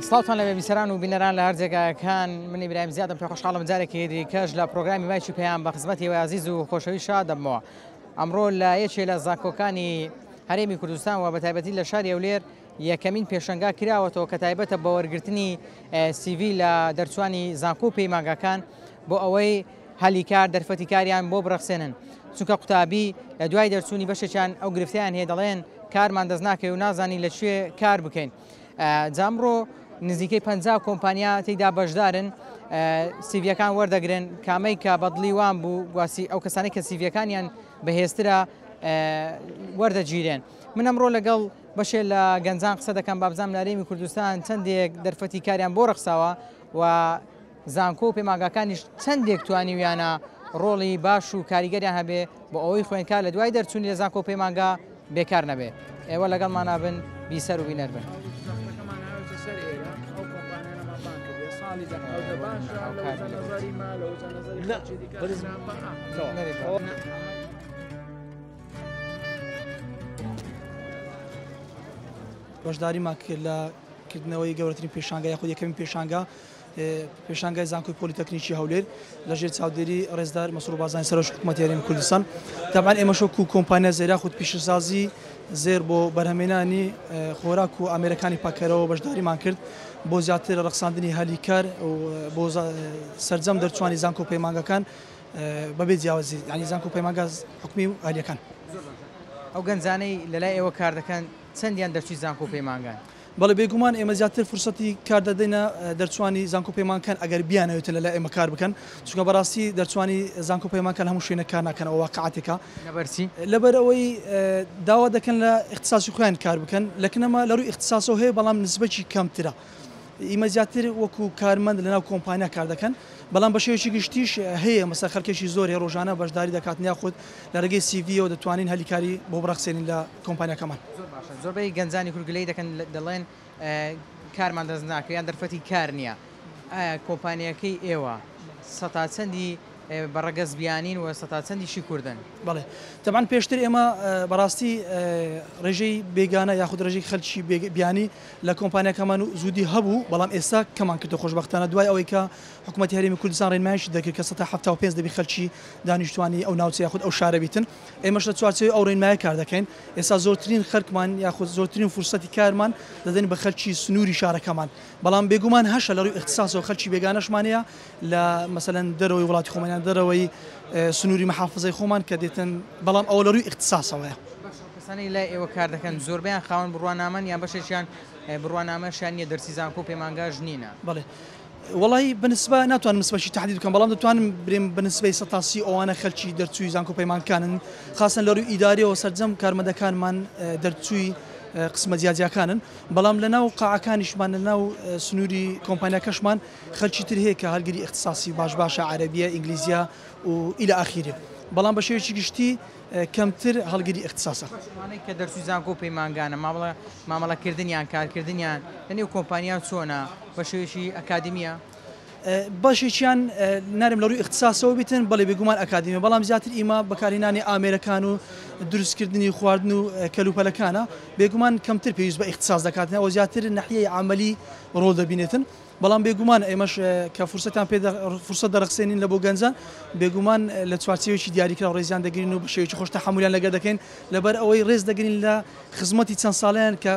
سڵاوتان لە بیسەران و بینەران لە هەر جێگایەکان من ئیبراهیم زیادم پێ خۆشحاڵم جارێکی دیکەش لە پرۆگرامی مایکی پێیان بە خزمەتی عزیز و خۆشەوی شاد دەبمەوە. ئەمڕۆ لە یەکێ لە زانکۆکانی هەرێمی کوردستان و بە تایبەتی لە شاری ئەولێر یەکەمین پێشەنگا کراوەتەوە کە تایبەتە بە وەرگرتنی سیڤی لە دەرچوانی زانکۆ و پەیمانگەکان بۆ ئەوەی هەلیکار دەرفەتی کاریان بۆ بڕەخسێنن. چونکە قوتابی لە دوای دەرچوونی بەشێکیان ئەو گرفتیان هەیە دەڵێن کارمان دەست ناکەی و نازانی لەکوێ کار بکەین. جامڕۆ نزیکەی 50 کۆمپانیا تێیدا بەشدارن سیڤیەکان وەردەگرن کامەی کە بەدڵی وان بوو گواسی ئەو کەسانی کە سیڤیەکانیان بەهێزترە وەردەگیرێن. من ئەمڕۆ لەگەڵ بەشێ لە گەنجان قسە دەکەم بابزام لە هەرێمی کوردستان چەندێک دەرفەتی کاریان بۆ ڕەخساوە و زانکۆ و پەیمانگەکانیش چەندێک توانیویانە ڕۆڵی باش و کاریگەریان هەبێ بۆ ئەوەی خوێنکار لە دوای دەرچوونی لە زانکۆ و پەیمانگە بێکار نەبێ. ئێوە لەگەڵمان نابن بیسەر و بینەر بن. بەشداری ماک لە کردنەوەی گەورەترین پێشانگە یاخود یەکەمین پێشانگای زانکۆی پۆلیتەکنیکی هەولێر لەژێر چاودێری ڕێزدار مەسرور بازانی سەرۆشت حکوومەتی هەرێمی کوردستان. تابعاً ئێمە شەو کۆمپانیا زێرا خود پیشەسازی زێر بۆ بەرهەمێنانی خۆراک و ئامێرەکانی پاکەرەوە بەشداریمان کرد بۆ زیاتر ڕەخساندنی هەلیکار بۆ سەرجەم دەرچوانی زانکۆ و پەیمانگەکان بەبێ جیاوازی ینی زانکۆ و پەیمانگە حکومی و هەلیەکان. ئەو گەنجانەی لەلای ئێوە کار دەکەن چەندیان دەرچووی زانکۆ و پەیمانگەن؟ بەڵێ بێگومان ئێمە زیاتر فرسەتی کار دەدەینە دەرچوانی زانکۆ و پەیمانگەکان ئەگەر بیانەوێتن لەلای ئێمە کار بکەن چونکە بەڕاستی دەرچوانی زانکۆ و پەیمانگەکان هەموو شوێنە کار ناکەن ئەو واقعاتێکە لەبەر ئەوەی داوا دەکەن لە اختصاصی خۆیان کار بکەن لەکنەما لە ڕووی اختصاسەوە هەیە بەڵام نسبەتی کەمترە. ئیمە زیاتر وەکو کارمەند لەناو کۆمپانیا کار دەکەن بەڵام بە شێوەیەکی گشتیش هەیە مەسەڵەن خەڵکێکی زۆر هەیە ڕۆژانە بەشداری دەکاتن یاخود لە ڕێگەی سیڤیەوە دەتوانین هەلیکاری بۆ بڕەخسێنین لە کۆمپانیاکەمان. زۆربەی گەنجانی کورگلەی دەکەن دەڵێن کارمان دەست ناکە یان دەرفەتی کار نییە. کۆمپانیەکەی ئێوە سەتا چەندی بەڕەگەز بیانین و سەتا چەندیشی کوردن؟ بەڵێ تەبعاً پێشتر ئێمە بەڕاستی ڕێژەی بێگانە یاخود ڕێژەی خەلکی بیانی لە کۆمپانیاکەمان و زودی هەبوو بەڵام ئێستا کەمان کردو خۆشبەختانە دوای ئەوەی کە حکوومەتی هەرێمی کوردستان ڕێنمایشی دەکرد کە 175 دەبی خەلکی دانیشتوانی ئەو ناوچە یاخود ئەو شارە بیتن ئێمەش لە چوارچەوەی ئەو ڕێنمایە کار دەکەین. ئێستا زۆرترین خەڵکمان یاخود زۆرترین فرسەتی کارمان دەدەین بە خەلکی سنووری شارەکەمان بەڵام بێگومان هەشە لە ڕووی اختصاسەوە خەلکی بێگانەشمانەیە لە مەسەلەن دەرەوەی وڵاتی خۆمانیان دەرەوەی سنووری مەحافزەی خۆمان کە دێتن بەڵام ئەوە لە ڕووی اختصاسەوەیە. کەسانی لای ئێوە کار دەکەن زۆربیان خاوەن بڕوانامەن یان بەشێکیان بڕوانامەشیان نیە دەرسی زانکۆ و پەیمانگەش نینە؟ بەڵێ وڵی بنسبە ناتوانم نسبەشی تحدید بکەم بەڵام دەتوانم برێم بنسبەی 180 ئەوانە خەلکی دەرچووی زانکۆ و پەیمانگەکانن خاصن لە ڕووی ئیداریەوە سەرجەم کارمەندەکانمان دەرچووی قسمە جیاجیەکانن بەڵام لەناو قاعەکانیشمان لەناو سنووری کۆمپانیاکەشمان خەلکی تر هەیە کە هەلگری اختصاسی باشە عەرەبیە ئینگلیزیە و ئیلە ئاخیری بەڵام بە شێوەیەکی گشتی کەمتر هەڵگری اختصاسە. کە دەرچووی زانکۆ و پەیمانگانە مامەڵەکردنیان کارکردنیان لەنێو کۆمپانیا چۆنە بە شێوەیەکی ئەکادمیە؟ باشێکیان نارم لە ڕووی اختصاسەوە بیتن بەڵێ بێگومان ئەکادمی بەڵام زیاتر ئیمە بەکارهێنانی ئامێرەکان و دروستکردنی خواردن و کەلوپەلەکانە بێگومان کەمتر پێویست بە اختصاس دەکاتن ئەوە زیاتر ناحیەی عملی ڕۆڵ دەبینێتن بەڵام بێگومان ئێمەش کە فرسەتان فرسەت دەرەخسێنین لە بۆ گەنجان بێگومان لە چوارچێوێکی دیاریکرا ڕێزیان دەگرین و بە شێوەیەکی خۆش تەحمولیان لەگەر دەکەین لەبەر ئەوەی ڕێز دەگرین لە خزمەتی چەند ساڵیان کە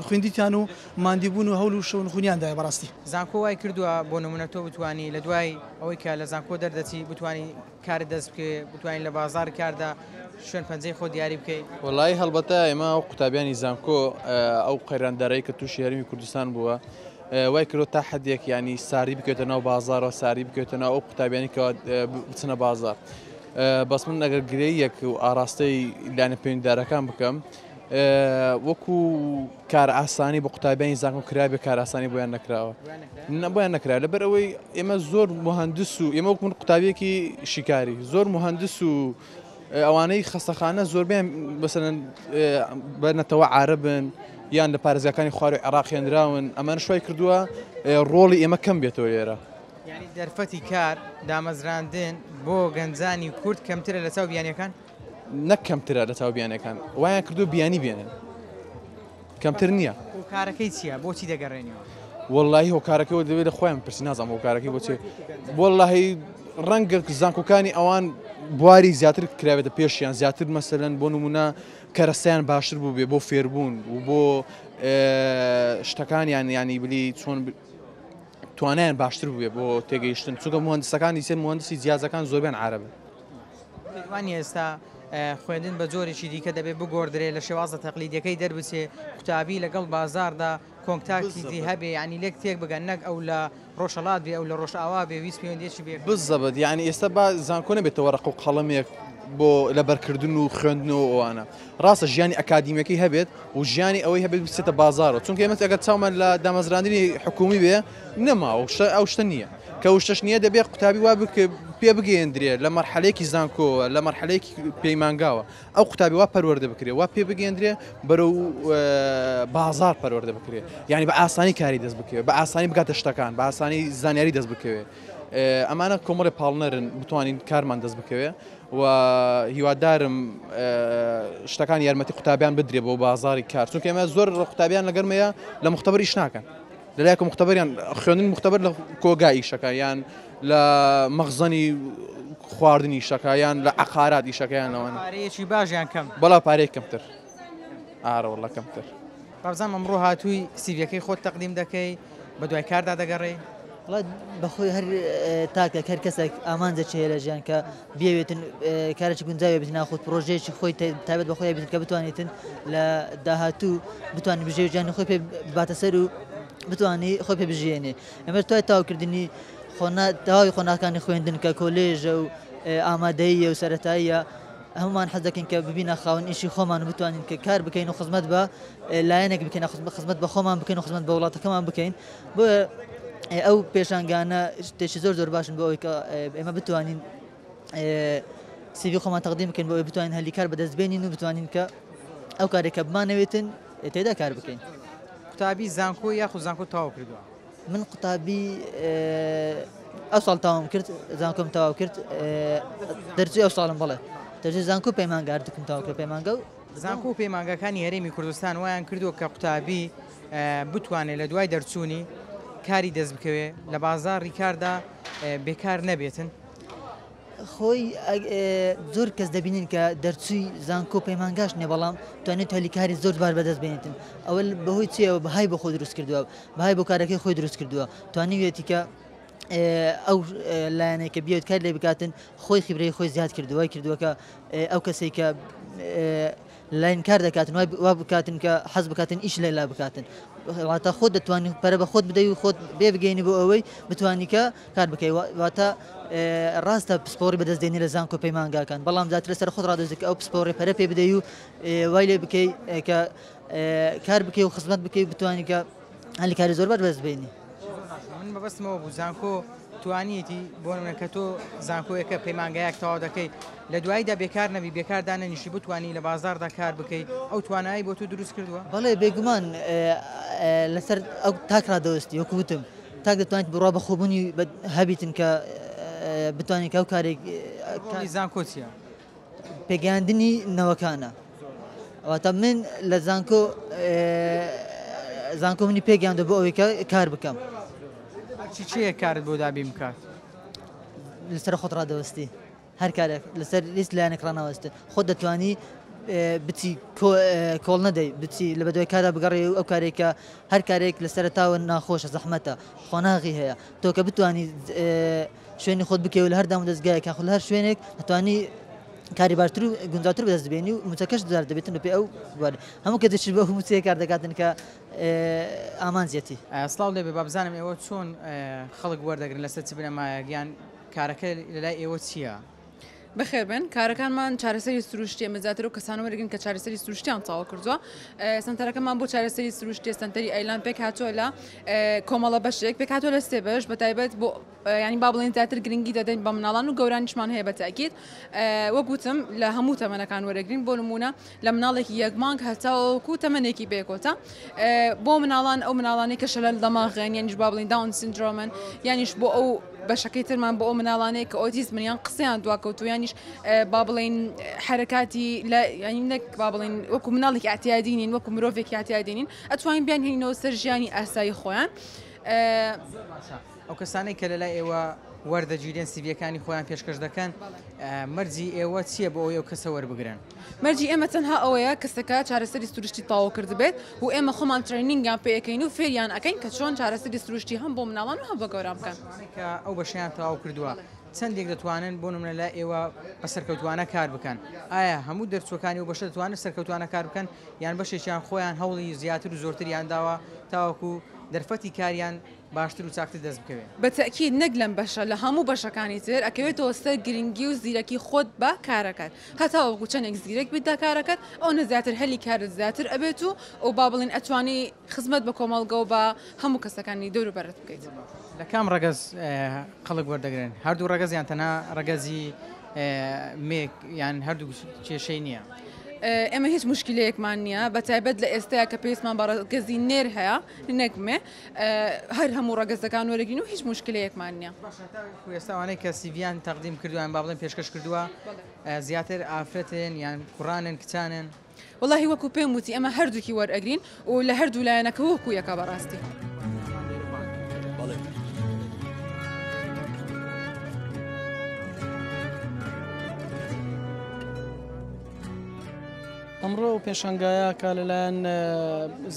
خوێندیتان و ماندیبوون و هەول و شەونخوونیاندایە. بەڕاستی زانکۆ وای کردووە بۆ نمونە تۆ بتوانی لە دوای ئەوەی کە لە زانکۆ دەردەچی بتوانی کار دەست بکە بتوانین لە بازار کاردا شوێن پەنجەی خۆ دیاری بکەیت؟ وڵی هەڵبەتە ئێمە ئەو قوتابیانی زانکۆ ئەو قەیراندارایی کە تووشی هەرێمی کوردستان بووە وای کرۆ تا حدێک ینی ساری بکەوێتە ناو بازارەوە ساری بکەوێتە ناو ئەو قوتابیانی کە بچنە بازار. بەس من ئەگەر گرەیەک و ئاراستەی لایەنە پەیوەندیدارەکان بکەم وەکو کار ئاسانی بۆ قوتابیانی زانکۆ کرا بێ کار ئاسانی بۆیان نەکراوە بۆیان نەکرا لەبەر ئەوەی ئێمە زۆر مهندس و ئێمە وەک من قوتابیەکی شیکاری زۆر مهندس و ئەوانەی خەستەخانە زۆربیان بەسەرەن بەنەتەوە عارەبن یان لە پارێزگاکانی خواری عێراق خوێندراون ئەمانە شوای کردووە ڕۆڵی ئێمە کەم بێتەوە لێرە. یعنی دەرفەتی کار دامەزراندن بۆ گەنجانی کورد کەمترە لە چاو بیانیەکان؟ نەک کەمترە لە چاو بیانەکان وایان کردو بیانی بێنن کەمتر نییە. و کارەکەی چییە بۆچی دەگەڕێنیەوە؟ والله هۆکارەکەەوە دەبێت لە خۆیان پرسی نازانم هۆکارەکەی بۆچێ والله ڕەنگە زانکۆکانی ئەوان بواری زیاتر کراوێتە پێشیان زیاتر مەسەلەن بۆ نمونە کەرەسەیان باشتر بوو بێ بۆ فێربوون و بۆ شتەکانیان ینی بلی چۆن توانیان باشتر بووێ بۆ تێگەیشتن چونکە مهندسەکانی سێ مهندسی جیازەکان زۆربیان عربن. وانی ئێستا خوێندن بە جۆرێکی دیکە دەبێت بگۆڕدرێت لە شێوازە تەقلیدیەکەی دەربچێ قوتابی لەگەڵ بازاردا کۆنتاکتی هەبێ ینی لێک تێک بگەن نەک ئەو لە ڕۆژەڵات بێ ئەو لە ڕۆژئاوا بێ ویست پەیوەندیەکی بێ بزەبت ینی ئێستا با زانکۆ نەبێتەوە ڕق و قەڵەمێک بۆ لەبەرکردن و خوێندنەوە ئەوانە ڕاستە ژیانی ئەکادیمیەکەی هەبێت و ژیانی ئەوەی هەبێت بچێتە بازارەوە چونکە ئێمە ئەگەر چاومان لە دامەزراندنی حکومی بێ نەما ئەو شتە نییە کە شتش نییە دەبێت قوتابی وا پێ بگەێنرێت لە مەرحەلەیەکی زانکۆوە لە مەرحەلەیەکی پەیمانگاوە ئەو قوتابی وا پەروەردە بکرێت وا پێ بگەێنرێ بەرەو بازار پەروەردە بکرێت ینی بە ئاسانی کاری دەست بکەوێت بە ئاسانی بگاتە شتەکان بە ئاسانی زانیاری دەست بکەوێت ئەمانە کۆمەڵی پاڵنەرن بتوانین کارمان دەست بکەوێت و هیوادارم شتەکان یارمەتی قوتابیان بدرێ بۆ بازاری کار چونکە ئێمە زۆر قوتابیان لەگەرمەیە لە مختبەر ئیش ناکەن لەلایەکە مختبەریان خوێندن مختبەر لە کۆگای ئیشەکە یان لە مەخزەنی خواردنی شەکایان لە عقارات ئیشەکەیان لەوانە پارەیەکی باشیان کەم بەڵا پارەیە کەمتر ئاڕەوەڵە کەمتر بابزان ئەمڕۆ هاتووی سیڤەکەی خۆت تەقدیم دەکەی بە دوای کاردا دەگەڕێ بەخۆی هەر تاکە هەر کەسێک ئامانجە چێ لە ژیان کە بێوێتن کارێکی گونجاوێ بێت ناخۆت پرۆژەیەکی خۆی تایبەت بەخۆی بێت کە بتوانێتن لە داهاتوو بتوانانی بژێ ژیانی خۆی پێ باتە سەر و بتوانانی خۆی پێ بژێنێ ئەمە توای تاوکردنی تەواوی خۆناکانی خوێندن کە کۆلێژە و ئامادەیە و سەرەتاییە هەمومان حەز دەکەین کە ببینە خاوەن ئیشی خۆمان بتوانین کە کار بکەین و خزمەت بە لایەنێک بکەین خزمەت بە خۆمان بکەین و خزمەت بە وڵاتەکەمان بکەین بۆ ئەو پێشانگانە شتێکی زۆر باشن بۆ ئەوەی کە ئێمە بتوانین سیڤی خۆمان تەقدیم بکەین بۆ ئەوەی بتوانین هەلی کار بەدەستبێنین و بتوانین کە ئەو کارێکە بمانەوێتن تێدا کار بکەین. قوتابی زانکۆ یاخود زانکۆ تەواو کردووە؟ من قوتابی ئەو ساڵ تاوام کرد زانکۆم تەواو کرد دەرچووی ئەو ساڵم بڵێ دەرچووی زانکۆ پەیمانگا هەردووکم تەواو کرد پەیمانگە و زانکۆ و پەیمانگاکانی هەرێمی کوردستان وایان کردووە کە قوتابی بتوانێت لە دوای دەرچوونی کاری دەست بکەوێ لە بازاری کاردا بێکار نەبێتن. خۆی زۆر کەس دەبینین کە دەرچووی زانکۆ پەیمانگاش نیە بەڵام توانێت هەلیکاری زۆر بار بەدەست بێنێتن ئەوە بەهۆی چیەوە بەهای بە خۆی دروست کردووە بەهای بۆ کارەکەی خۆی دروست کردووە توانیوێتی کە ئەو لایەنێکە بیێت کار لێ بکاتن خۆی خیبرەی خۆی زیاد کردووای کردووە کە ئەو کەسێک کە لاین کار دەکاتن وا بکاتن کە حەز بکاتن ئیش لێلا بکاتن واتە خۆت دەتوانانی پەرە بە خۆت بدەی و خۆت بێ بگەینی بۆ ئەوەی بتوانی کە کار بکەی واتە ڕاستە پسپۆری بەدەستدێنی لە زانکۆ پەیمانگاکان بەڵام زیاتر لەسەر خۆت ڕادۆزی کە ئەو پسپۆڕی پەرە پێ بدەی و وای لێ بکەی کە کار بکەی و خزمەت بکەی بتوانی کە هەلی کاری زۆر بەر بەدەست بێنی. من بەبەستمەوە بوو زانکۆ توانیەتی بۆ نمونە کە تۆ زانکۆیەکە پەیمانگایەک تەواو دەکەی لە دواییدا بێکار نەبی بێکار دانەنیشی بتوانی لە بازاردا کار بکەی ئەو توانایی بۆ تۆ دروست کردووە؟ بەڵێ بێگومان لەسەر ئەو تاک ڕادەوەستی وەکو وتم تاک دەتوانیت بڕوا بە خۆبوونی هەبیتن کە بتوانین کە ئەو کارێک زانکۆ چییە؟ پێگەیاندنی نەوەکانە ئەواتە من لە زانکۆ منی پێگەیاندە بۆ ئەوەی کە کار بکەم. چییە کارت بۆ دابی بکات؟ لەسەر خۆت ڕادەوەستی هەر کارێک لەسەر لیست لایەنێک ڕانەوەستن خۆت دەتوانی بچی کۆڵ نەدەی بچی لە بەدوای کاردا بگەڕێ و ئەو کارێکە هەر کارێک لەسەر تاوە ناخۆشە زەحمەتە خۆناغی هەیە تۆ کە بتوانی شوێنی خۆت بکەی و لە هەردام دەستگایەکە خۆ لە هەر شوێنێک دەتوانی کاری باشتر و گونجاوتر بەدەست بێنی و موچەکەش زار دەبێتن بە پێ ئەو هەموو کە دەچیت بە موچەیە کار دەکاتن کە ئامانزیەتی. سڵاو لێ بێ بابزانم ئێوە چۆن خەڵک وەردەگرن لەسەر چ بنەمایەکیان کارەکە لەلای ئێوە چییە؟ بەخێر بن کارەکانمان چارەسەری سروشتی مەزاتر و کەسان وەرگن کە چارەسەری سروشتیان تاوا کردووە سنتەرەکەمان بۆ چارەسەری سروشتی سنتەری ئەیلان پێک هاتووە لە کۆمەڵە بەشێک پێک هاتووە لە سێ بەش بە تایبەت بۆ ینی با بڵێن زیاتر گرنگی دەدەین بە مناڵان و گەورانیشمان هەیە بە تاکید وە گوتم لە هەموو تەمەنەکان وەرەگرین بۆ نمونە لە مناڵێکی یەک مانگ هەتاوەکو تەمەنێکی بێکۆتە بۆ مناڵان ئەو مناڵانی کە شەلەل دەماغێن یانیش با بڵین داون سندرۆمن یانیش بۆ ئەو بەشەکەی ترمان بۆ ئەو مناڵانەیە کە ئۆتیزمیان قسەیان دواکەوت و یانیش با بڵین حرکاتی لە ینی نەک با بڵین وەکو مناڵێکی ئاعتیادینین وەکو مرۆڤێکی ئاعتیادینین ئەتوانین بیان هێنینەوە سەر ژیانی ئاسایی خۆیان ئەو کەسانەی کە لەلای ئێوە وەردەگیرێن سیڤەکانی خۆیان پێشکەش دەکەن مەرجی ئێوە چییە بۆ ئەو کەسە وەربگرن؟ مەرجی ئێمە تەنها ئەوەیە کەسەکە چارەسەری سروشتی تاوا کرد بێت و ئێمە خۆمان ترینینگیان پێەکەین و فێریان ئەەکەین کە چۆن چارەسەری سروشتی هەم بۆ مناڵان و هەم بە گەوران بکەن کە ئەو بەشیان تەواو کردووە چەندێک دەتوانن بۆ نمونە لای ئێوە بە سەرکەوتوانە کار بکەن ئایا هەموو دەرچوەکانی و بەشە دەتوانن سەرکەوتوانە کار بکەن یان بەشێکیان خۆیان هەوڵی زیاتر و زۆرتریان داوە تاوەکو دەرفەتی کاریان باشتر و چاکتر دەست بکەوێت بەتەکیید نەک لەم بەشە لە هەموو بەشەکانی تر ئەکەوێتەوە سەر گرنگی و زیرەکی خۆت بە کارەکەت هەتاوەکو چەندێک زیرەک بیت کارەکەت ئەو نەزیاتر هەلی کارت زیاتر ئەبێت و ئەو با بڵین ئەتوانی خزمەت بە کۆمەڵگە و بە هەموو کەسەکانی دەور و بەرت بکەیت لە کام ڕەگەز خەڵک وەردەگرن هەردوو ڕەگەزیان تەنها ڕەگەزی مێک یان هەردوو کێشەی نییە ئێمە هیچ مشکلەیەکمان نییە بە تایبەت لە ئێستایا کە پێویستمان بە ڕەگەزی نێر هەیە نەکمێ هەر هەموو ڕەگەزەکان وەرەگرین و هیچ مشکلەیەکمان نییە ئێستاوانەی کە سیڤیان تەقدیم کردویان با بڵێن پێشکەش کردووە زیاتر ئافرەتێن یان کوڕانن کچانن وەڵاهی وەکو پێم وتی ئەمە هەردووکی وەرئەگرین و لە هەردوو لایەنەکە وەکو یەکە بەڕاستی ئەمڕۆ پێشنگایە کا لەلایەن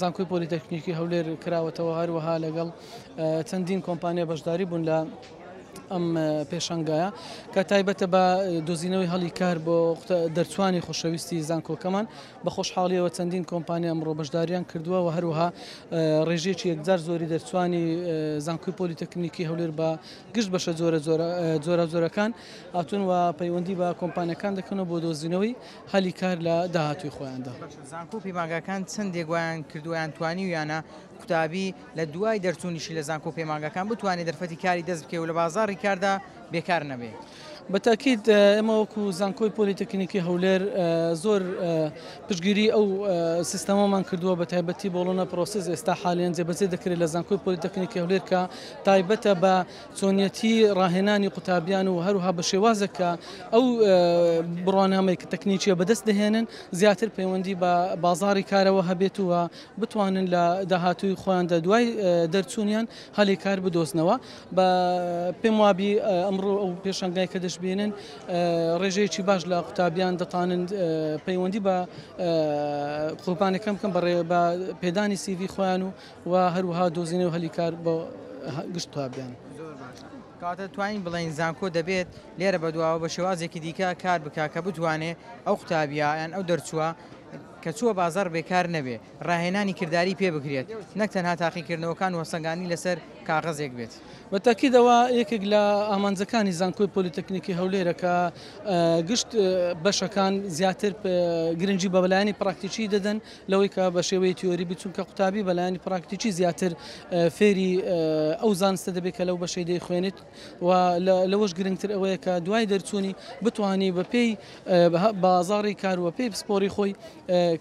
زانکۆی پۆلیتەکنیکی هەولێر کراوەتەوە هەروەها لەگەڵ چەندین کۆمپانیا بەشداری بوون لە ئەم پێشنگایە کە تایبەتە بە دۆزینەوەی هەڵی کار بۆ دەرچوانی خۆشەویستی زانکۆکەمان بە خۆشحاڵیەوە چەندین کۆمپانیا ئەمڕۆ بەشداریان کردووە و هەروەها ڕێژێکی یەکجار زۆری دەرچوانی زانکۆی پۆلیتەکنیکی هەولێر بە گشت بەشە جۆرە زۆرەکان هاتوون و پەیوەندی بە کۆمپانیەکان دەکەنەوە بۆ دۆزینەوەی هەلی کار لە داهاتووی خۆیاندا زانکۆ پەیمانگەکان چەندێک گویان کردویان توانی و یانە قوتابی لە دوای دەرچوونیشی لە زانکۆ پەیمانگەکان بتوانێت دەرفەتی کاری دەست بکەوت و لە بازاڕی کاردا بێکار نەبێ بەتاکید ئێمە وەکو زانکۆی پۆلیتەکنیکی هەولێر زۆر پشتگیری ئەو سیستەمەمان کردووە بە تایبەتی بۆڵۆنە پرۆسس ئێستا حالیان جێبەجێ دەکرێت لە زانکۆی پۆلیتەکنیکی هەولێر کە تایبەتە بە چۆنیەتی ڕاهێنانی قوتابیان و هەروها بە شێوازەکە ئەو بڕوانامەی کە تەکنیکیە بەدەست دەهێنن زیاتر پەیوەندی بە بازاڕی کارەوە هەبێت و بتوانن لە داهاتووی خۆیاندا دوای دەرچوونیان هەلی کار بدۆزنەوە بە پێم وابی ئەمڕۆ ئەو پێشنگای کە دەشبێنن ڕێژەیەکی باش لە قوتابیان دەتوانن پەیوەندی بە قوپانەکەم بکەن بە پێدانی سیڤی خۆیان و هەروەها دۆزینە و هەلی کار بۆ گشت قوتابیان کاتە توانین بڵین زانکۆ دەبێت لێرە بەدواوە بە شێوازێکی دیکە کار بکە کە بتوانێت ئەو قوتابیە یان ئەو دەرچووە کە چووە بازار بێکار نەبێ ڕاهێنانی کردداری پێ بکرێت نەک تەنها تاقیکردنەوەکان وەسەنگانی لەسەر کاغەزێک بێت بەتاکیدەوە یەکێک لە ئامانجەکانی زانکۆی پۆلیتەکنیکی هەولێرە کە گشت بەشەکان زیاتر گرنگی بە بەلایانی پراکتیکی دەدەن لەوەی کە بە شێوەی تیۆری بچون کە قوتابی بەلایانی پراکتیکی زیاتر فێری ئەو زانستە دەبێت کە لەو بەشەی دەیخوێنێت و لەوەش گرنگتر ئەوەیە کە دوای دەرچوونی بتوانانی بە پێی بازاڕی کار و پێی پسپۆری خۆی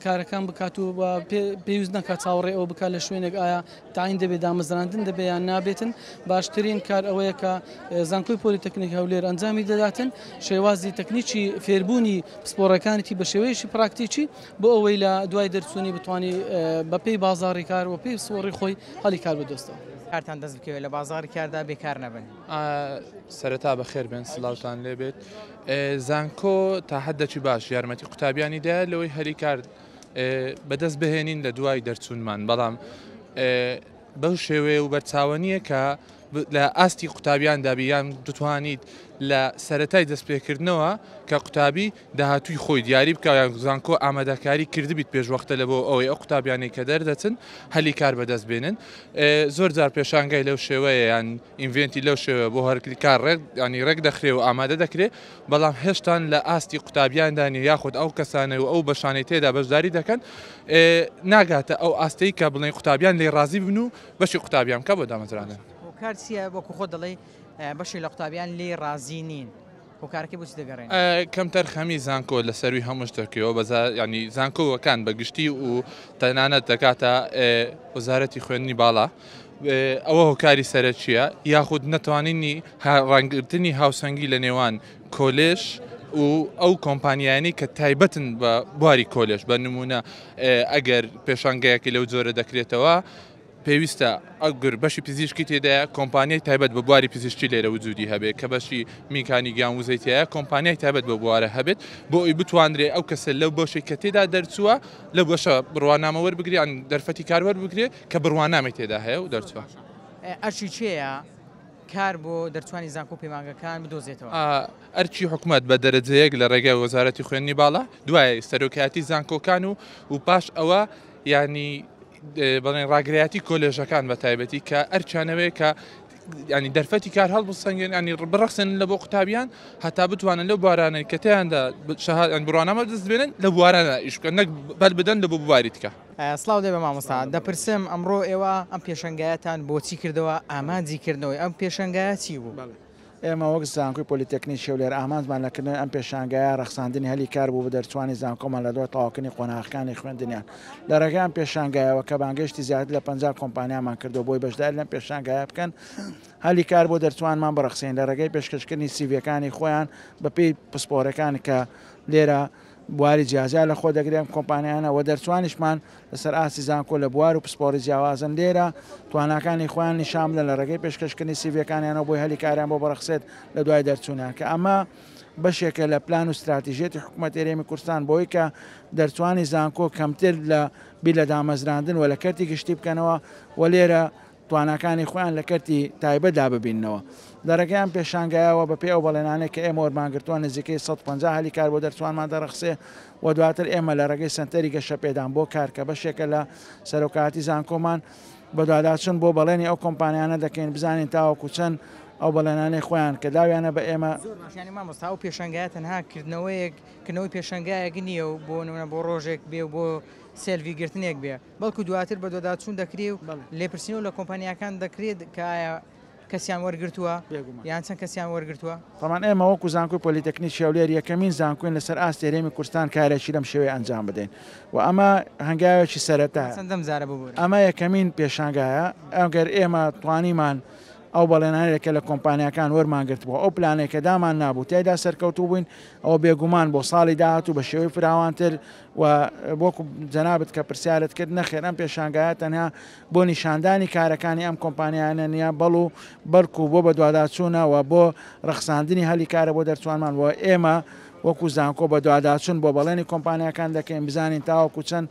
کارەکان بکات و پێویست نەکات چاوەڕێ ئەوە بکات لە شوێنێک ئایا تاین دەبێت دامەزراندن دەبێت یان نابێتن باشترین کار ئەوەیە کە زانکۆی پۆلیتەکنیک هەولێر ئەنجامی دەداتن شێوازی تەکنیکی فێربوونی پسپۆڕەکانیتی بە شێوەیەشی پراکتیکی بۆ ئەوەی لە دوای دەرچوونی بتوانانی بە پێی بازاڕی کار و پێی سوۆڕی خۆی هەڵی کار بدۆستەوە کارتان دەست بکەوێت لە بازاڕی کاردا بێکار نەبن سەرەتا بەخێر بێن سڵاوتان لێبێت زانکۆ تا حدەکی باش یارمەتی قوتابیانی دایە لەوەی هەری کار بەدەست بهێنین لە دوای دەرچوونمان بەڵام بەو شێوەیە و بەرچاوە کە لە ئاستی قوتابیان دابیان دەتوانیت لە سەرەتای دەستپێکردنەوە کە قوتابی داهاتووی خۆی دیاری بکە یان زانکۆ ئامادەکاری کردبیت پێشوەختە لە بۆ ئەوەی ئەو قوتابیانی کە دەردەچن هەلی کار بەدەست بێنن زۆر جار پێشانگای لەو شێوەیە یان ئینڤێنتی لەو شێوە بۆ هەرکلی کار ینی ڕێک دەخرێ و ئامادە دەکرێت بەڵام هێشتان لە ئاستی قوتابیاندانی یاخود ئەو کەسانە و ئەو بەشانەی تێدا بەشداری دەکەن ناگاتە ئەو ئاستەی کە بڵێن قوتابیان لێ ڕازی بن و بەشی قوتابیان کە بۆ دامەزرانن کار چییە وەکو خۆ دەڵێ بەشی لە قوتابیان لێ ڕازی نین کارەکەی بۆچی دەگەڕێن کەمتەر خەمی زانکۆ لە سەروی هەموو شتێکەوە بەزا ینی زانکۆوەکان بەگشتی و تەنانەت دەکاتە وەزارەتی خوێندنی باڵا ئەوە هۆکاری سەرەکیە یاخود نەتوانینی ڕانگرتنی هاوسەنگی لە نێوان کۆلێژ و ئەو کۆمپانیانی کە تایبەتن بە بواری کۆلێژ بە نمونە ئەگەر پێشانگەیەکی لەو جۆرە دەکرێتەوە پێویستە ئەگەر بەشی پزیشکی تێدایە کۆمپانیای تایبەت بە بواری پزیشکی لێرە وجودی هەبێت کە بەشی میکانی گیانوزەیتەیە کۆمپانیای تایبەت بە بوارە هەبێت بۆ ئەوی بتوانرێت ئەو کەسە لەو بۆشێک کە تێدا دەرچووە لە بۆشە بڕوانامە وەربگرێت یان دەرفەتی کار وەربگرێت کە بڕوانامەی تێدا هەیە و دەرچووە. ئەرچی چێە کار بۆ دەرچوانی زانکۆ پەیمانگەکان بدۆزێتەوە؟ ئەرچی حکوومەت بە دەرەجەیەک لە ڕێگای وەزارەتی خوێندنی باڵا دوای سەرۆکایەتی زانکۆکان و پاش ئەوە ینی بەڵێن ڕاگرایەتی کۆلێژەکان بە تایبەتی کە ئەرچانەوەی کە ینی دەرفەتی کار هەڵبسەنگێن ینی بڕخسن لە بۆ قوتابیان هەتا بتوانن لەو بوارانەی کە تیاندا بڕوانامە دەست بێنن لە بوارانە ئیشکە نەک بەل بدەن لە بۆ بواری تکە. سڵاو دێ بە مامۆستا دەپرسم ئەمڕۆ ئێوە ئەم پێشەنگایەتان بۆچی کردەوە ئامانجی کردنەوەی ئەم پێشەنگایە چی بوو؟ ئێمە وەک زانکۆی پۆلیتەکنیک شێولێر ئامانجمان لەکردن ئەم پێشانگایە ڕەخساندنی هەلی کار بوو بە دەرچوانی زانکۆمان لە دۆ تەواوکردنی قۆناغەکانی خوێندنیان لە ڕێگەی ئەم پێشانگایەوە کە بانگەشتی زیاتر لە 50 کۆمپانیامان کردو بۆی بەشدار لەم پێشانگایە بکەن هەلی کار بۆ دەرچوانمان بڕەخسێن لە ڕێگەی پێشکەشکردنی سیڤەکانی خۆیان بەپێی پسپۆرەکانی کە لێرە بواری جیازیا لە خۆ دەگرێم کۆمپانیانەوە دەرچوانیشمان لەسەر ئاسی زانکۆ لە بوار و پسپۆری جیاوازن لێرە تواناکانی خۆیان نیشاملە لە ڕێگەی پێشکەشکردنی سیڤەکانیانەوە بۆی هەلی کاریان بۆ بەڕەخسێت لە دوای دەرچوونیان کە ئەمە بەشێکە لە پلان و استراتیژێتی حکوومەت هەرێمی کوردستان بۆی کە دەرچوانی زانکۆ کەمتر لە بی لە دامەزراندن و لە کەرتی گشتی بکەنەوە و لێرە تواناکانی خۆیان لە کەرتی تایبەتدا ببینەوە. دەرەگەیان پێشانگایەوە بە پێ ئەو بەڵێنانێک کە ئێمە وەرمانگرتووە نزیکەی 150 هەلی کار بۆ دەرچوانمان دەرەخسێ و دواتر ئێمە لە ڕێگەی سنتەری گەشە پێدان بۆ کار کە بەشێکە لە سەرۆکاتی زانکۆمان بە دواداچون بۆ بەڵێنی ئەو کۆمپانیانە دەکەین بزانین تاوەکو چەند ئەو بەڵێنانەی خۆیان کە داویانە بە ئێمە ینی مامۆستا ئەو پێشەنگایە تەنها کردنەوەی پێشەنگایەک نییە و بۆ نمونە بۆ ڕۆژێک بێ و بۆ سێلڤی گرتنێک بێ بەڵکو دواتر بە دۆداچوون دەکرێت و لێپرسینەوە لە کۆمپانیەکان دەکرێت کە ئایا کەسیان وەرگرتووە یان چەند کەسیان وەرگرتووە. تامان ئێمە وەکو زانکۆی پۆلیتەکنیک شێولێر یەکەمین زانکۆین لەسەر ئاستی هەرێمی کوردستان کارێکی لەم شێوەیە ئەنجام بدەین و ئەمە هەنگاوێکی سەرەتایە ئەمە یەکەمین پێشانگایە ئەگەر ئێمە توانیمان ئەو بەڵێنانێکە لە کۆمپانیەکان وەرمانگرتبووە ئەو پلانێکە دامان نابوو تێدا سەرکەوتوو بووین ئەوە بێگومان بۆ ساڵی داهاتوو بە شێوەی فراوانتر و بۆکو جەنابەت کە پرسیارت کرد نەخێر ئەم پێشانگایە تەنها بۆ نیشاندانی کارەکانی ئەم کۆمپانیانە نیە بەڵ و بەرکو بۆ بە دوواداچوونەوە بۆ ڕەخساندنی هەلی کارە بۆ دەرچوانمان وە ئێمە وەکو زانکۆ بە دوواداچون بۆ بەڵێنی کۆمپانیەکان دەکەین بزانین تاوەکو چەند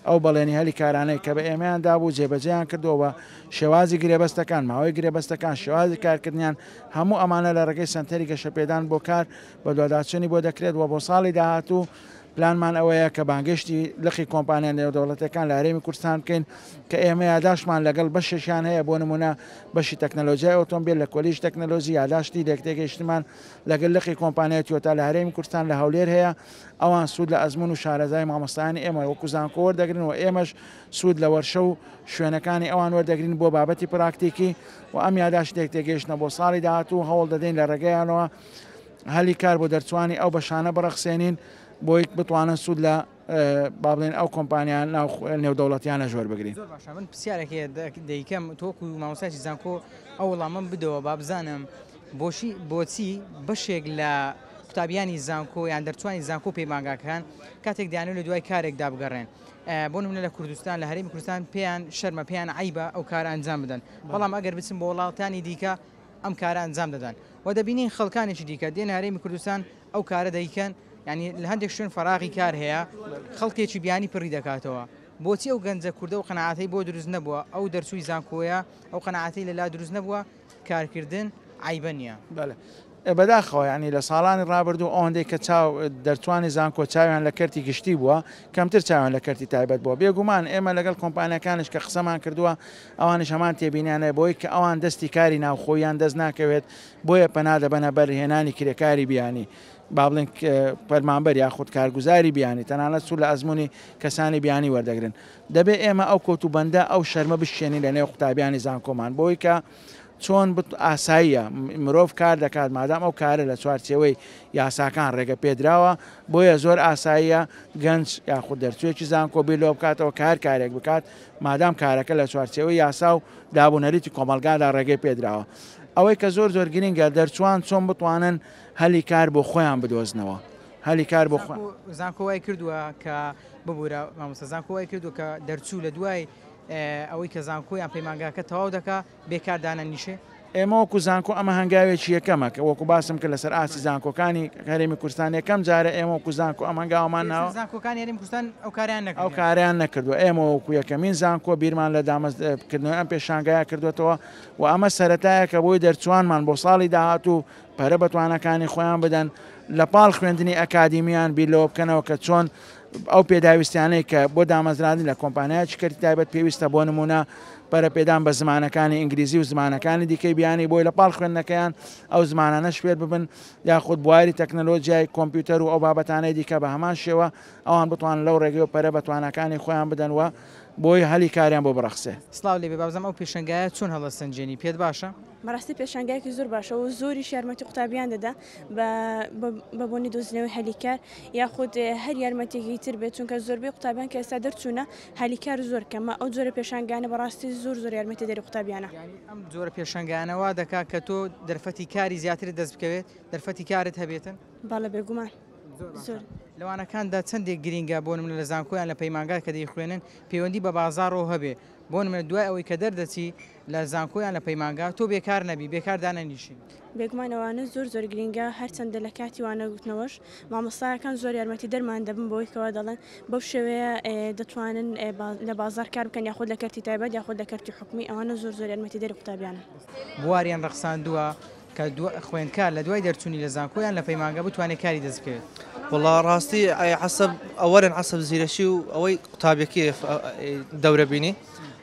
ئەو بەڵێنی هەلی کارانەی کە بە ئێمەیاندا بوو جێبەجێیان کردەوە شێوازی گرێبەستەکان ماوەی گرێبەستەکان شێوازی کارکردنیان هەموو ئەمانە لە ڕێگەی سنتەری گەشەپێدان بۆ کار بە دوواداچوونی بۆ دەکرێت و بۆ ساڵی داهاتوو پلانمان ئەوەیە کە بانگشتی لەخی کۆمپانیان نێودەوڵەتەکان لە هەرێمی کوردستان بکەین کە ئێمە یاداشمان لەگەڵ بەشێکیان هەیە بۆ نمونە بەشی تەکنەلۆژیای ئۆتۆمبیل لە کۆلیژ تەکنەلۆژی یاداشتی لێکتێگەیشتمان لەگەڵ لەخی کۆمپانیای تۆتا لە هەرێمی کوردستان لە هەولێر هەیە ئەوان سوود لە ئەزمون و شارەزای مامۆستایانی ئێمە وەکو زانکۆ وەردەگرن و ئێمەش سوود لە وەرشە و شوێنەکانی ئەوان وەردەگرین بۆ بابەتی پراکتیکی و ئەم یاداشت لێکتێگەیشتنە بۆ ساڵی داهاتوو هەوڵ دەدەین لە ڕێگەیانەوە هەلی کار بۆ دەرچوانی ئەو بەشانە بڕەخسێنین بۆی بتوانن سوود لە بابلێن ئەو کۆمپانیان ناو نێودەوڵەتیانە ژۆر بگرین. من پرسیارێکی دەیکەم تۆکو مامۆستایکی زانکۆ ئەو وەڵامم بدەوە با بزانم بۆچی بەشێک لە قوتابیانی زانکۆ یان دەرچوانی زانکۆ پەیمانگاکان کاتێک دەیانێت لە دوای کارێکدا بگەڕێن بۆ نمونە لە کوردستان لە هەرێمی کوردستان پێیان شەرمە پێیان عیبە ئەو کارە ئەنجام بدەن بەڵام ئەگەر بچن بۆ وڵاتانی دیکە ئەم کارە ئەنجام دەدەن و دەبینین خەڵکانێکی دیکە دێن هەرێمی کوردستان ئەو کارە دەیکەن ینی لە هەندێک شوێن فەراغی کار هەیە خەڵکێکی بیانی پڕی دەکاتەوە بۆچی ئەو گەنجە کوردە و قەنەعاتی بۆ دروست نەبووە ئەو دەرچووی زانکۆیە ئەو قەنەعاتی لەلا دروست نەبووە کارکردن عیبە نییە. بەداخەوە ینی لە ساڵانی ڕابردوو ئەوەندەی کە چاو دەرچوانی زانکۆ چاویان لە کەرتی گشتی بووە کەمتر چاویان لە کەرتی تایبەت بووە بێگومان ئێمە لەگەڵ کۆمپانیەکانش کە قسەمان کردووە ئەوانش هەمان تێبینیانە بۆی کە ئەوان دەستی کاری ناوخۆیان دەست ناکەوێت بۆیە پەنا دەبەنە بەرهێنانی کرێکاری بیانی با بڵێن پەرمانبەر یاخود کارگوزاری بیانی تەنانەت سوود لە ئەزمموی کەسانی بیانی وەردەگرن دەبێت ئێمە ئەو کۆتوبەندە ئەو شەرمە بشێنی لە نێو قوتابیانی زانکۆمان بۆی کە چۆن ئاساییە مرۆڤ کار دەکات مادام ئەو کارە لە چوارچێوەی یاساکان ڕێگە پێدراوە بۆیە زۆر ئاساییە گەنج یاخود دەرچوێکی زانکۆ بیرلۆ بکاتەوە کارێک بکات مادام کارەکە لە چوارچێوەی یاسا و دابوونەریتی کۆمەلگادا ڕێگەی پێدراوە ئەوەی کە زۆر گرنگە دەرچوان چۆن بتوانن هەلی کار بۆ خۆیان بدۆزنەوە هەلی کار بۆ زانکۆ وای کردووە کە ببوورە مامۆستا زانکۆ وای کردووە کە دەرچوو لە دوای ئەوەی کە زانکۆیان پەیمانگاکە تەواو دەکا بێکاردانە نیشێ ئێمە وەکو زانکۆ ئەمە هەنگاوێکی یەکەمە کە وەکو باسم کە لەسەر ئاسی زانکۆکانی هەرێمی کوردستان یەکەم جارە ئێمە وەکو زانکۆ ئەم هەنگاومان ناوە زانکۆکانی هەرێمی کوردستان ئەو کاریان نەکردووە ئێمە وەکو یەکەمین زانکۆ بیرمان لە دامەزکردنەوەی ئەم پێشانگایە کردوێتەوە و ئەمە سەرەتایە کە بۆی دەرچوانمان بۆ ساڵی داهاتوو پەرە بەتوانەکانی خۆیان بدەن لە پاڵ خوێندنی ئەکادیمیان بیرلەوە بکەنەوە کە چۆن ئەو پێداویستیانەی کە بۆ دامەزراندن لە کۆمپانیایکی کەرتی تایبەت پێویستە بۆ نمونە پەرە پێدان بە زمانەکانی ئینگلیزی و زمانەکانی دیکەی بیانی بۆی لە پاڵ خوێندنەکەیان ئەو زمانانەش فێر ببن یاخود بواری تەکنەلۆژیای کۆمپیوتەر و ئەو بابەتانەی دیکە بە هەمان شێوە ئەوان بتوان لەو ڕێگەی و پەرە بەتوانەکانی خۆیان بدەنەوە بۆی هەلی کاریان بۆ بڕەخسێ. سلااو لێ بابزەم ئەو پێشنگایە چۆن هەڵەسەنجێنی پێت باشە؟ بەڕاستی پێشانگایەکی زۆر باشە و زۆری یارمەتی قوتابیان دەدا بە بۆنی دۆزینەوەی هەلیکار یاخود هەر یارمەتێکی تر بێت چونکە زۆربەی قوتابیان کە ئێستا دەرچوونە هەلیکار زۆر کەمە ئەو جۆرە پێشانگانە بەڕاستی زۆر یارمەتی دەری قوتابیانە. ئەم جۆرە پێشنگانەوە دەکات کە تۆ دەرفەتی کاری زیاتر دەست بکەوێت دەرفەتی کارت هەبێتن؟ باڵە بێگومان. لەوانەکاندا چەندێک گرینگە بۆ منە لە زانکۆیان لە پەیمانگا کە دەیخوێنن پەیوەندی بە بازارەوە هەبێ بۆ منە دوای ئەوەی کە دەردەچی لە زانکۆیان لە پەیمانگا تۆ بێکار نەبی بێکاردانە نیشین بێگومانەوەوانە زۆر گرینگە هەرچەندە لە کاتی وانە گوتنەوەش مامۆستایەکان زۆر یارمەتی دەرمان دەبن بۆی کەەوە دەڵێن بەو شێوەیە دەتوانن لە بازار کار بکەن یاخود لە کەرتی تایبەت یاخود لە کەرتی حکومی ئەوانە زۆر یارمەتی دەری قوتابیانە. بواریان ڕەخساندووە کە خوێندکار لە دوای دەرچوونی لە زانکۆیان لە پەیمانگا بتوانێت کاری دەست بکەوێت. والله ڕاستی حسب ئەوەرن حسب زیرەشی و ئەوەی قوتابیەکی دەورە بینی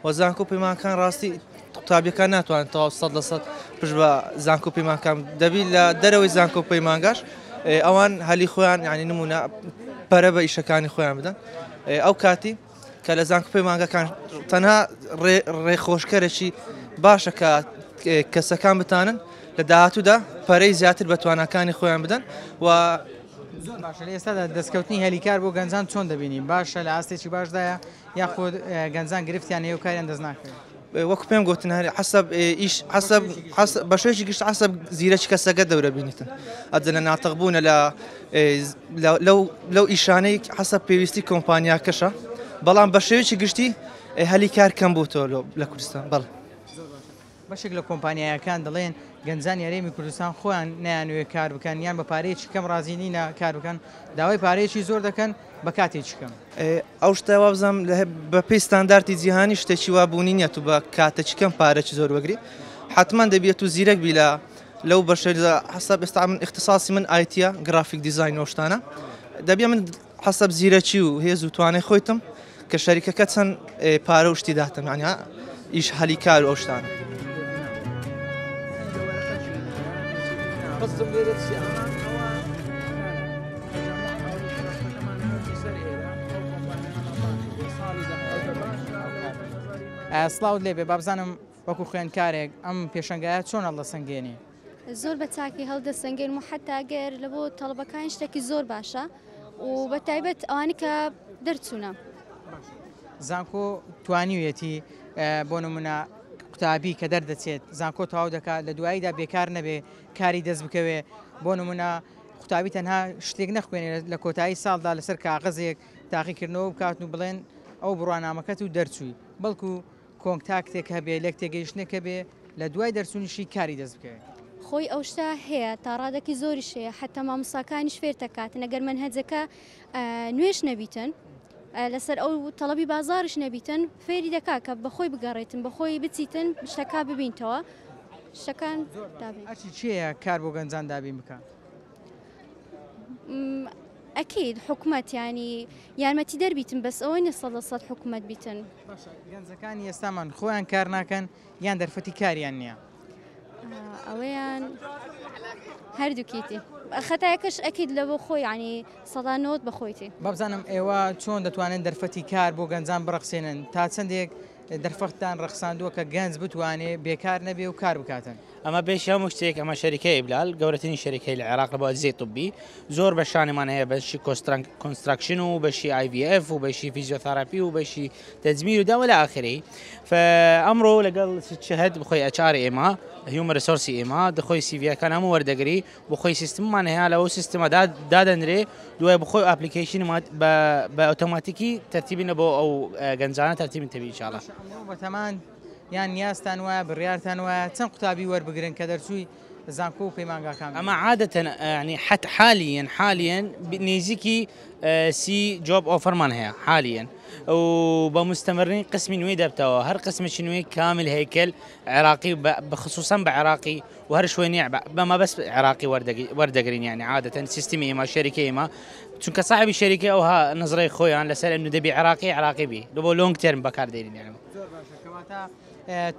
وەزانکۆ پەیمانکان ڕاستی قوتابیەکان ناتوانن تەواو 100% پشت بە زانکۆ پەیمانکان دەبی لە دەرەوەی زانکۆ پەیمانگاش ئەوان هەلی خۆیان یعنی نمونە پەرە بە ئیشەکانی خۆیان بدەن ئەو کاتی کە لە زانکۆ پەیمانگەکان تەنها ڕێخۆشکەرێکی باشە کە کەسەکان بتانن لە داهاتوودا پەرەی زیاتر بە توانەکانی خۆیان بدەن و زۆر باشە لە ئێستادا دەستکەوتنی هەلیکار بۆ گەنجان چۆن دەبینی باشە لە ئاستێکی باشدایە یاخود گەنجان گرفتیان هەیە و کاریان دەست ناکرێت وەکو پێم گوتن هەر حسب بەشێکی گشت حسب زیرەکی کەسەکە دەورە بینیتن ئەدە لە ناتەقبوونە لەو ئیشانەی حسب پێویستی کۆمپانیاکەشە بەڵام بە شێوەیەکی گشتی هەلیکار کەم بووتەوە لە کوردستان بەڵێ بەشێک لە کۆمپانیایەکان دەڵێن گەنجانی هەرێمی کوردستان خۆیان نەیانوێ کار بکەن یان بە پارەیەکی کەم ڕازی نینە کار بکەن داوای پارەیەکی زۆر دەکەن بە کاتێکی کەم ئەو شتەوە بزەم بە پێی ستانداردی جیهانی شتێکی وا بوونی نیە تو بە کاتێکی کەم پارەی زۆر وەگری حتمما دەبێت و زیرەک بی لەو بەشە حسب ئێستا من اختصاصی من ئایتە گرافیک دیزاین و شتانە دەبێ من حسب زیرەکی و هێز و توانای خۆیتم کە شەریکەکە چەند پارە و شتی داتم یعنی ئیش هەلیکار و ئەو شتانە سلااو لێبێ بابزانم وەکو خوێندکارێک ئەم پێشنگایە چۆن هەڵدەسەنگێنی زۆر بە چاکی هەڵدەسەنگێن و حتاگەر لە بۆ تەڵبەکان شتێکی زۆر باشە و بە تایبەت ئەوانی کە دەرچوونە زانکۆ توانیویەتی بۆ نمونە قوتابی کە دەردەچێت زانکۆ تەواو دەکات لە دواییدا بێکار نەبێ کاری دەست بکەوێ بۆ نمونە قوتابی تەنها شتێک نەخوێنێت لە کۆتایی ساڵدا لەسەر کاغەزێک تاقیکردنەوە بکاتن و بڵێن ئەو بڕوانامەکەت و دەرچووی بەڵکو کۆنتاکتێک هەبێ لەک تێگەیشتێکە بێ لە دوای دەرچوونیشی کاری دەست بکەوێت خۆی ئەو شتا هەیە تا ڕادێکی زۆری شەیە حتا مامۆستاکانی فێر دەکاتن ئەگەر منهەجەکە نوێش نەبیتن لەسەر ئەو تەڵەبی بازارش نەبیتن فێری دەکات کە بەخۆی بگەڕێتن بەخۆی بچیتن شتەکە ببینتەوە شتەکان چییە کار بۆ گەنجان دابین بکە ئەکید حکوومەت ینی یارمەتی دەربیتن بەس ئەوەی نە 100% حکوومەت بیتن گەنجەکانی ئێستامان خۆیان کار ناکەن یان دەرفەتی کاریان نییە ئەوەیان هەردووکیتی خەتایەکەش ئەکید لە بۆ خۆی ینی سەدانەوەت بەخۆیتی بابزانم ئێوە چۆن دەتوانن دەرفەتی کار بۆ گەنجان بڕەخسێنن تا چەندێک دەرفەتان ڕەخساندووە کە گەنج بتوانێت بێکار نەبێ و کار بکاتن ئەمە بێشی هەموو شتێک ئەمە شەریکەی ئیبلال گەورەترین شەریکەی لە عێراق لە بۆ ئەجزەی طبی زۆر بەشانێمان هەیە بەشی کۆنستراکشن و بەشی IVF و بەشی فیزیۆتراپی و بەشی تەجمیر و دا وەلا ئاخری ئەمڕۆ لەگەڵ شەهد بخۆی ئەچار ئێمە هیومە ڕسۆرسی ئێمە دەخۆی سیڤیەکان هەموو وەردەگری بخۆی سیستممان هەیە لەەوە سیستمە دادەنرێ دوای بخۆی ئاپلیکیشن بە ئۆتۆماتیکی تەرتیبینە بۆ ئەو گەنجانە تەرتیبین تەبی ئینشاڵڵا بەتەمان یان نیازتان وایە بڕیارتان وایە چەند قوتابی وەربگرن کە دەرچووی زانکۆ و پەیمانگاکان ئەمە عادەتەن ینی حت حالیەن نێزیکی سی جۆب ئۆفەرمان هەیە حالیەن و بە مستەمرین قسمی نوێی دەبتەوە هەر قسمێکی نوێی کامل هەیکل عێراقی بخصوصا بە عێراقی و هەر شوێنی بەمە بەس عێراقی وەردەگرین یانی عادەتەن سیستمی ئێمە شەریکە ئێمە چونکە صاحبی شەریکە ئەوها نظرەی خۆیان لەسەر ئەم دەبی عێراقی بی لە بۆ لۆنگ تێرم بەکاردێنین یانە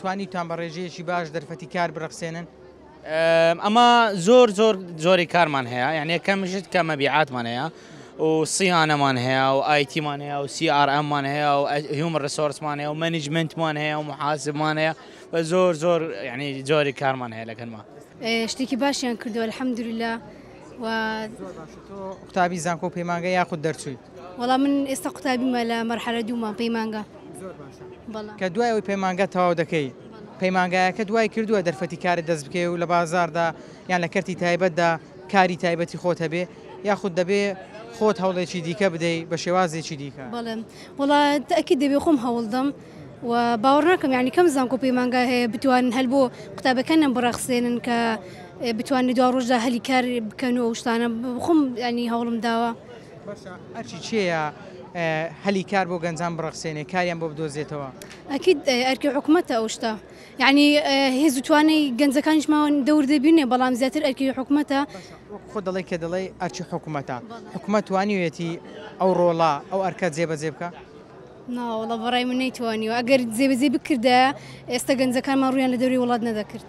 توانیتان بە ڕێژەیەکی باش دەرفەتی کار بڕەخسێنن ئەمە زۆری کارمان هەیە یعنی یەکەمشت کە مەبیعاتمان هەیە و سیانەمان هەیە و ئایتیمان هەیە و CRMمان هەیە و هیومن ڕسۆرسمان هەیە و مەنیجمنتمان هەیە و محاسبمان هەیە بە زۆر ینی جۆری کارمان هەیە لەگەنما شتێکی باشیان کردو الحەمدوللا و قوتابی زانکۆ و پەیمانگا یاخود دەرچووی وەڵام من ئێستا قوتابیمە لە مەرحەلە دوومان پەیمانگا کە دوای ئەوی پەیمانگا تەواو دەکەی پەیمانگایەکە دوای کردووە دەرفەتی کارت دەست بکەی و لە بازاردا یان لە کەرتی تایبەتدا کاری تایبەتی خۆت هەبێ یاخود دەبێ خۆت هەوڵێکی دیکە بدەیت بە شێوازێکی دیکە بەڵێ وڵا تاکید دەبێ خۆم هەوڵدەم و باوەڕ ناکەم یعنی کەم زانکۆ پەیمانگا هەیە بتوانن هەل بۆ قوتابەکانم بڕەخسێنن کە بتوانێت دوا ڕۆژدا هەلی کار بکەن و ئەو شتانە خۆم ینی هەوڵم داوە ئەرچی چێە هەلی کار بۆ گەنجان بڕەخسێنێ کاریان بۆ بدۆزێتەوە ئەکید ئەرکی حکوومەتە ئەو شتا یعنی هێز و توانەی گەنجەکانیشماوە دەور دەبینێ بەڵام زیاتر ئەرکی حکوومەتە خۆ دەڵێ کە دەڵێ ئەرچی حکوومەتە حکوومەت توانیوێتی ئەو ڕۆڵا ئەو ئەرکە جێبەجێ بکە ناوەڵە بەڕای من نەیتوانیوە ئەگەر جێبەجێ بکردە ئێستا گەنجەکانمان ڕویان لە دەوری وڵات نەدەکرد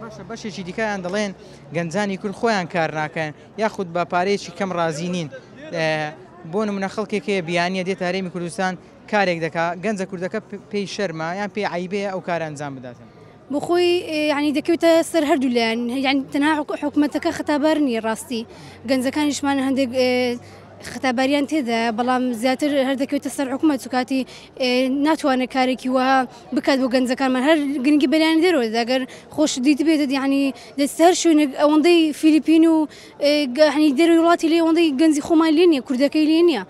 باشە بەشێکی دیکەیان دەڵێن گەنجانی کورد خۆیان کار ناکەن یاخود بە پارەیەکی کەم ڕازی نین بۆ نمونە خەڵکێکەیە بیانیە دێت هەرێمی کوردستان کارێک دەکا گەنجە کوردەکە پێی شەرمە یان پێی عیبەیە ئەو کارە ئەنجام بداتن بۆ خۆی ینی دەکەوتە سەر هەردوو لایەن یعنی تەنها حکوومەتەکە خەتابار نیە ڕاستی گەنجەکانیشمان هەندێک خەتاباریان تێدا بەڵام زیاتر هەر دەکەوتە سەر حکوومەت سوکاتی ناتوانێت کارێکی وها بکات بۆ گەنجەکانمان هەر گرنگی بەلایانی دەرەوە ئەگەر خۆش دیت بێتە ینی دەست هەر شوێنێک ئەوەندەی فیلیپین و دەروی وڵاتی لێ ئەوەندەی گەنجی خۆمان لێ نییە کوردەکەی لێ نییە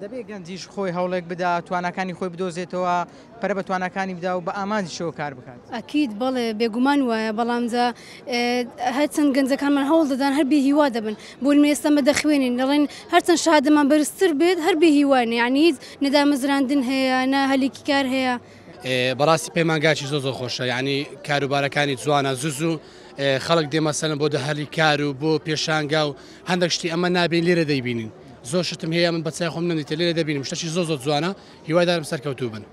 دەبێت گەنجیش خۆی هەوڵێک بدا توانەکانی خۆی بدۆزێتەوە پەرە بە توانەکانی بدا و بە ئامانجیشەوە کار بکات ئەکید بەڵێ بێگومان وایە بەڵامجا هەرچەند گەنجەکانمان هەوڵ دەدان هەر بێ هیوا دەبن بۆ ئێستا مەدەخوێنین دەڵێن هەرچەند شادەمان بەرزتر بێت هەر بێ هیوانە یعنی هیچ نەدامەزراندن هەیە نە هەلێکی کار هەیە بەڕاستی پەیمانگاکی زۆر خۆشە یعنی کاروبارەکانی جوانە زوو خەڵک دێمەسەلم بۆ دەهەلی کار و بۆ پێشانگا و هەندێک شتی ئەمە نابین لێرە دەیبینین زۆر شتم هەیە من بەچای خۆم نەنیتە لێرە دەبینم شتێکی زۆر جوانە هیوادارم سەرکەوتوو بن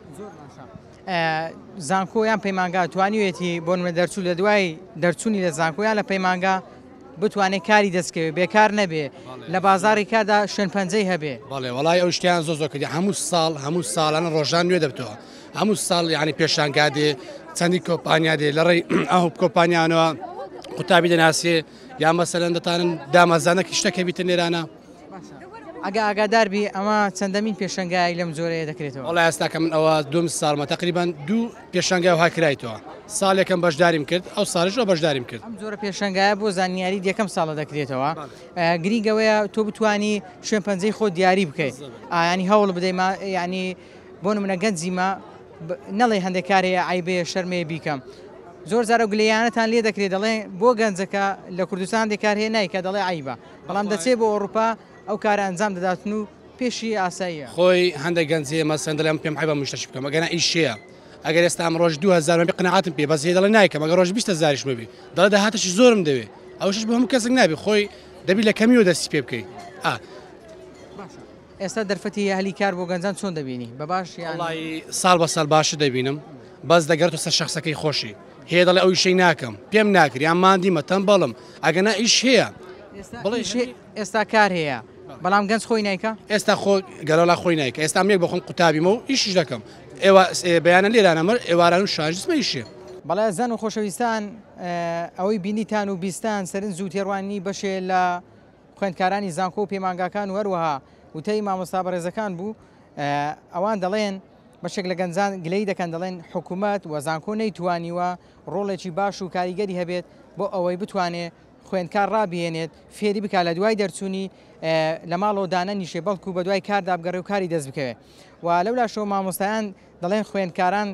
زانکۆیان پەیمانگا توانیوێتی بۆ نمونە دەرچوو لە دوای دەرچوونی لە زانکۆیان لە پەیمانگا بتوانێت کاری دەستکەوێت بێکار نەبێ لە بازاری کاردا شوێن پەنجەی هەبێ بەڵێ وڵای ئەو شتیان زۆر کردی هەموو ساڵانە ڕۆژان نوێ دەبتەوە هەموو ساڵ ینی پێشانگا دێ چەندی کۆمپانیا دێ لە ڕێی ئەو کۆمپانیانەوە قوتابی دەناسێ یان مەسەلەن دەتانن دامەزانەکی شتەکە بیتە نێرانە ئاگاداربی ئەمە چەندەمین پێشنگایی لەم جۆرەیە دەکرێتەوە وڵای ئێستاکە من ئەوە دوم ساڵمە تقریبان دوو پێشنگای وها کرایتەوە ساڵێکم بەشداریم کرد ئەو ساڵش ئەو بەشداریم کرد ئەم جۆرە پێشنگایە بۆ زانیاری یەکەم ساڵە دەکرێتەوە گرنگەوەیە تۆ بتانی شوێن پەنجەی خۆ دیاری بکەیت ینی هەوڵ بدەیمە ینی بۆ نمونە گەنجیمە نەڵێ هەندێک کارەیە عیبەیە شەرمەیە بیکەم زۆر جارە گلەیانەتان لێ دەکرێت دەڵێ بۆ گەنجەکە لە کوردستان دێکار هەیە نایکە دەڵێ عیبە بەڵام دەچێت بۆ ئەوروپا ئەو کارە ئەنجام دەداتن و پێشی ئاساییە خۆی هەندێک گەنجێ مەسەندەڵێم پێم حیبە مشتەش بکەم ئەگەنا ئیشەیە ئەگەر ئێستا ئەم ڕۆژ 2000 قناعاتم پێ بەس دەڵێ نایکەم ئەگەر ڕۆژ 200,000 مەبی دەڵێ داهاتەشی زۆرم دەوێت ئەوشش بە هەموو کەسێک نابێ خۆی دەبی لە کەمیەوە دەستی پێ بکەیت ئێستا دەرفەتی هەلی کار بۆ گەنجان چۆن دەبینی بە باش وڵی ساڵ بە ساڵ باشە دەبینم بەس دەگەڕێتە سەر شخصەکەی خۆشی هەیە دەڵێ ئەو شەی ناکەم پێم ناکرد یان مادیمە تەم بەڵم ئەگەنا ئیش هەیە ئێستا کار هەیە بەڵام گەنج خۆی نایکە ئێستا خۆ گەرەڵا خۆی نایکە ئێستا مێک بەخۆم قوتابیمە و ئیشش دەکەم ئێوە بەیانە لێرانەمەر ئێواران و شانجسمە ئیشێ بەڵێ زەن و خۆشەویستان ئەوەی بینیتان و بیستان سەرنج و تێڕوانی بەشێ لە خوێندکارانی زانکۆ و پەیمانگاکان و هەروەها وتەی مامۆستا بەڕێزەکان بوو ئەوان دەڵێن بەشێک لە گەنجان گلەی دەکەن دەڵێن حکوومەت و زانکۆ نەیتوانیوە ڕۆڵێکی باش و کاریگەری هەبێت بۆ ئەوەی بتوانێت خوێندکار ڕابێنێت فێری بک لە دوای دەرچوونی لە ماڵەوە دانەنیشێ بەڵکو بە دوای کاردا بگەڕێ و کاری دەست بکەوێت و لەولا شەو مامۆستایان دەڵێن خوێندکاران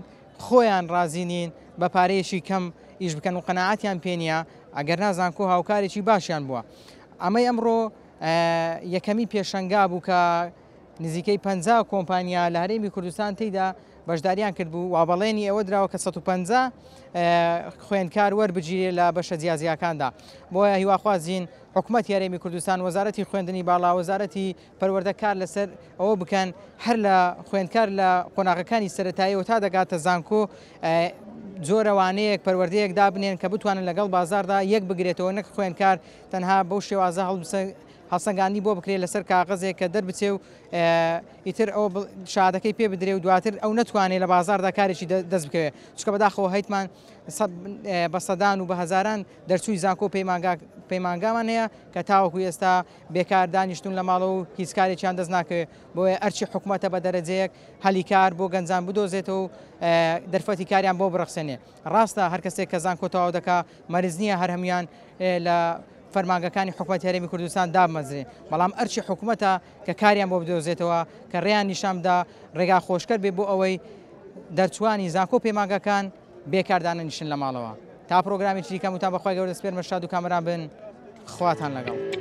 خۆیان ڕازینین بە پارەیەشی کەم ئیش بکەن و قەناعەتیان پێنیە ئەگەر نازانکۆ هاوکارێکی باشیان بووە ئەمەی ئەمڕۆ یەکەمی پێشەنگا بوو کە نزیکەی 50 کۆمپانیا لە هەرێمی کوردستان تێیدا بەشداریان کرد بوو وابەڵێنی ئەوە درراوە کە 150 خوێندکار وەربگیرێ لە بەشە جیازیەکاندا بۆیە هیواخوازیین حکوومەتی هەرێمی کوردستان وەزارەتی خوێندنی باڵا وەزارەتی پەروەردەکار لەسەر ئەوە بکەن هەر لە خوێندکار لە قۆناغەکانی سەرەتاییەوە تا دەگاتە زانکۆ جۆرەوانەیەک پەروەردەیەک دابنێن کە بتوانن لەگەڵ بازاردا یەک بگرێتەوە نەک خوێندکار تەنها بەو شێوازە هەڵسەنگانی بۆ بکرێت لەسەر کاغەزێک کە دەربچێ و ئیتر ئەو شادەکەی پێ بدرێ و دواتر ئەو نەتوانێت لە بازاردا کارێکی دەست بکەوێت چکە بەداخەوە هەیتمان بە سەدان و بە هەزاران دەرچووی زانکۆ پەیمانگامان هەیە کە تاوەکو ئێستا بێکار دانیشتون لە ماڵەوە و هیچ کارێکیان دەست ناکەوێت بۆیە ئەرچی حکوومەتە بە دەرەجەیەک هەلی کار بۆ گەنجان بدۆزێتەوە و دەرفەتی کاریان بۆ بڕەخسێنێ ڕاستە هەر کەسێک کە زانکۆ تەواو دەکا مەرز نییە هەر هەمیان لە فەرمانگەکانی حکوومەتی هەرێمی کوردستان دابمەزرێ بەڵام ئەرچی حکوومەتە کە کاریان بۆ بدۆزێتەوە کە ڕێیان نیشامدا ڕێگا خۆشکەر بێ بۆ ئەوەی دەرچوانی زانکۆ پەیمانگەکان بێکاردانە نیشن لە ماڵەوە تا پرۆگرامی چریکەم وتان بەخوای گەورە دەسپێرمە شاد و کامەران بن خواتان لەگەڵ.